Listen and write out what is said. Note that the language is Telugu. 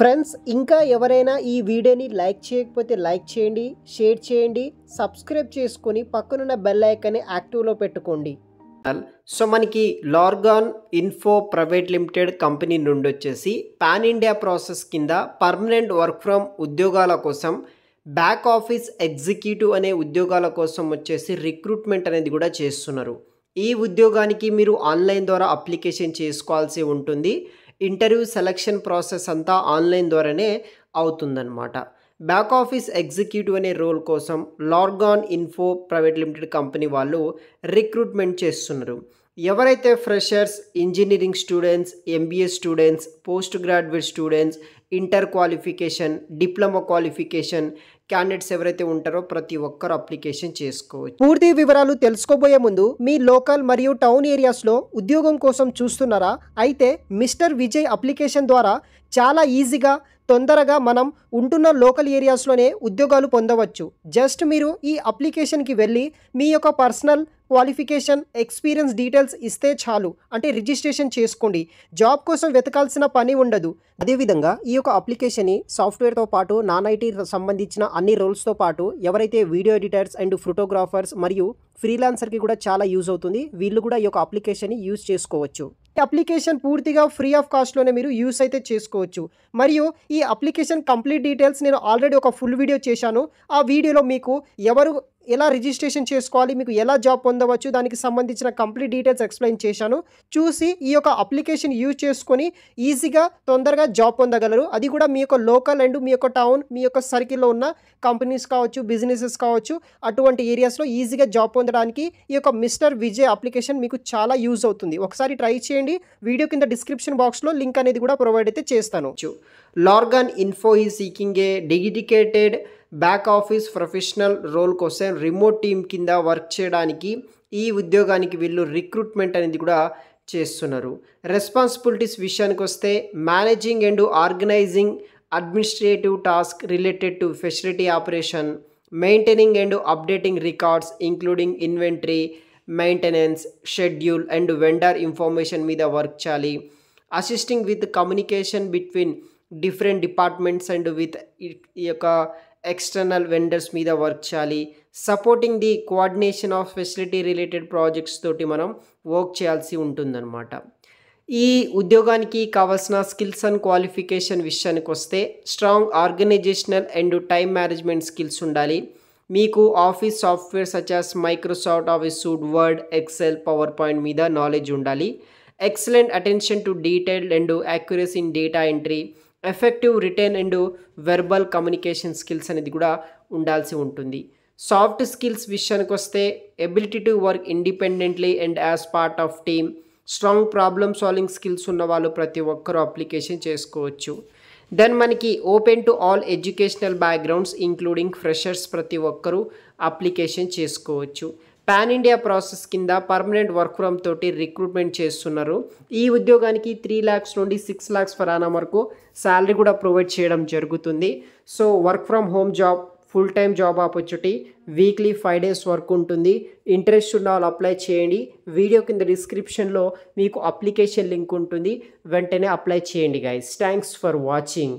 ఫ్రెండ్స్ ఇంకా ఎవరైనా ఈ వీడియోని లైక్ చేయకపోతే లైక్ చేయండి, షేర్ చేయండి, సబ్స్క్రైబ్ చేసుకొని పక్కనున్న బెల్ ఐకాన్ని యాక్టివ్లో పెట్టుకోండి. సో మనకి లార్గాన్ ఇన్ఫో ప్రైవేట్ లిమిటెడ్ కంపెనీ నుండి వచ్చేసి పాన్ ఇండియా ప్రాసెస్ కింద పర్మనెంట్ వర్క్ ఫ్రమ్ ఉద్యోగాల కోసం బ్యాక్ ఆఫీస్ ఎగ్జిక్యూటివ్ అనే ఉద్యోగాల కోసం వచ్చేసి రిక్రూట్మెంట్ అనేది కూడా చేస్తున్నారు. ఈ ఉద్యోగానికి మీరు ఆన్లైన్ ద్వారా అప్లికేషన్ చేసుకోవాల్సి ఉంటుంది. ఇంటర్వ్యూ సెలక్షన్ ప్రాసెస్ అంతా ఆన్లైన్ ద్వారానే అవుతుందన్నమాట. బ్యాక్ ఆఫీస్ ఎగ్జిక్యూటివ్ అనే రోల్ కోసం లార్గాన్ ఇన్ఫో ప్రైవేట్ లిమిటెడ్ కంపెనీ వాళ్ళు రిక్రూట్మెంట్ చేస్తున్నారు. ఎవరైతే freshers, engineering students, MBA students, post graduate students, inter qualification, diploma qualification candidates ఎవరైతే ఉంటారో ప్రతి ఒక్కరు అప్లికేషన్ చేసుకోవచ్చు. పూర్తి వివరాలు తెలుసుకోబోయే ముందు మీ లోకల్ మరియు టౌన్ ఏరియాస్లో ఉద్యోగం కోసం చూస్తున్నారా? అయితే మిస్టర్ విజయ్ అప్లికేషన్ ద్వారా చాలా ఈజీగా తొందరగా మనం ఉంటున్న లోకల్ ఏరియాస్లోనే ఉద్యోగాలు పొందవచ్చు. జస్ట్ మీరు ఈ అప్లికేషన్కి వెళ్ళి మీ యొక్క పర్సనల్ క్వాలిఫికేషన్, ఎక్స్పీరియన్స్ డీటెయిల్స్ ఇస్తే చాలు. అంటే రిజిస్ట్రేషన్ చేసుకోండి. జాబ్ కోసం వెతకాల్సిన పని ఉండదు. అదేవిధంగా ఈ యొక్క అప్లికేషన్ని సాఫ్ట్వేర్తో పాటు నాన్ ఐటీ సంబంధించిన అన్ని రోల్స్తో పాటు ఎవరైతే వీడియో ఎడిటర్స్ అండ్ ఫోటోగ్రాఫర్స్ మరియు ఫ్రీలాన్సర్కి కూడా చాలా యూజ్ అవుతుంది. వీళ్ళు కూడా ఈ యొక్క అప్లికేషన్ని యూజ్ చేసుకోవచ్చు. ఈ అప్లికేషన్ పూర్తిగా ఫ్రీ ఆఫ్ కాస్ట్లోనే మీరు యూస్ అయితే చేసుకోవచ్చు. మరియు ఈ అప్లికేషన్ కంప్లీట్ డీటెయిల్స్ నేను ఆల్రెడీ ఒక ఫుల్ వీడియో చేశాను. ఆ వీడియోలో మీకు ఎలా రిజిస్ట్రేషన్ చేసుకోవాలి, మీకు ఎలా జాబ్ పొందవచ్చు, దానికి సంబంధించిన కంప్లీట్ డీటెయిల్స్ ఎక్స్ప్లెయిన్ చేశాను. చూసి ఈ యొక్క అప్లికేషన్ యూజ్ చేసుకొని ఈజీగా తొందరగా జాబ్ పొందగలరు. అది కూడా మీ యొక్క లోకల్ అండ్ మీ యొక్క టౌన్, మీ యొక్క సర్కిల్లో ఉన్న కంపెనీస్ కావచ్చు, బిజినెసెస్ కావచ్చు, అటువంటి ఏరియాస్లో ఈజీగా జాబ్ పొందడానికి ఈ యొక్క మిస్టర్ విజయ్ అప్లికేషన్ మీకు చాలా యూజ్ అవుతుంది. ఒకసారి ట్రై చేయండి. వీడియో కింద డిస్క్రిప్షన్ బాక్స్లో లింక్ అనేది కూడా ప్రొవైడ్ అయితే చేస్తాను. లార్గాన్ ఇన్ఫో ఈ seeking a dedicated back office professional role కోసం రిమోట్ టీమ్ కింద వర్క్ చేయడానికి ఈ ఉద్యోగానికి వీళ్ళు రిక్రూట్మెంట్ అనేది కూడా చేస్తున్నారు. రెస్పాన్సిబిలిటీస్ విషయానికి వస్తే managing and organising administrative task related to facility operation, maintaining and updating records including inventory, maintenance, schedule and vendor information మీద వర్క్ చేయాలి. Assisting with communication between different departments and with ఈ యొక్క ఎక్స్టర్నల్ వెండర్స్ మీద వర్క్ చేయాలి. Supporting the coordination of facility related projects తోటి మనం వర్క్ చేయాల్సి ఉంటుందన్నమాట. ఈ ఉద్యోగానికి కావాల్సిన స్కిల్స్ అండ్ క్వాలిఫికేషన్ విషయానికి వస్తే strong organisational and time management skills ఉండాలి. మీకు office software such as Microsoft office suite, word, excel, PowerPoint మీద నాలెడ్జ్ ఉండాలి. Excellent attention to detailed and accuracy in data entry, effective written and verbal communication skills అనేది కూడా ఉండాల్సి ఉంటుంది. సాఫ్ట్ స్కిల్స్ విషయానికి వస్తే ability to work independently and as part of team, strong problem solving skills ఉన్న వాళ్ళు ప్రతి ఒక్కరూ అప్లికేషన్ చేసుకోవచ్చు. దెన్ మనకి open to all educational backgrounds including freshers ప్రతి ఒక్కరూ అప్లికేషన్ చేసుకోవచ్చు. పాన్ ఇండియా ప్రాసెస్ కింద పర్మనెంట్ వర్క్ ఫ్రమ్ తోటి రిక్రూట్మెంట్ చేస్తున్నారు. ఈ ఉద్యోగానికి 3 lakhs నుండి 6 lakhs per annum వరకు శాలరీ కూడా ప్రొవైడ్ చేయడం జరుగుతుంది. So work from home job, full time job opportunity, weekly 5 days work ఉంటుంది. ఇంట్రెస్ట్ ఉన్న వాళ్ళు అప్లై చేయండి. వీడియో కింద డిస్క్రిప్షన్లో మీకు అప్లికేషన్ లింక్ ఉంటుంది. వెంటనే అప్లై చేయండి గైస్. Thanks for watching.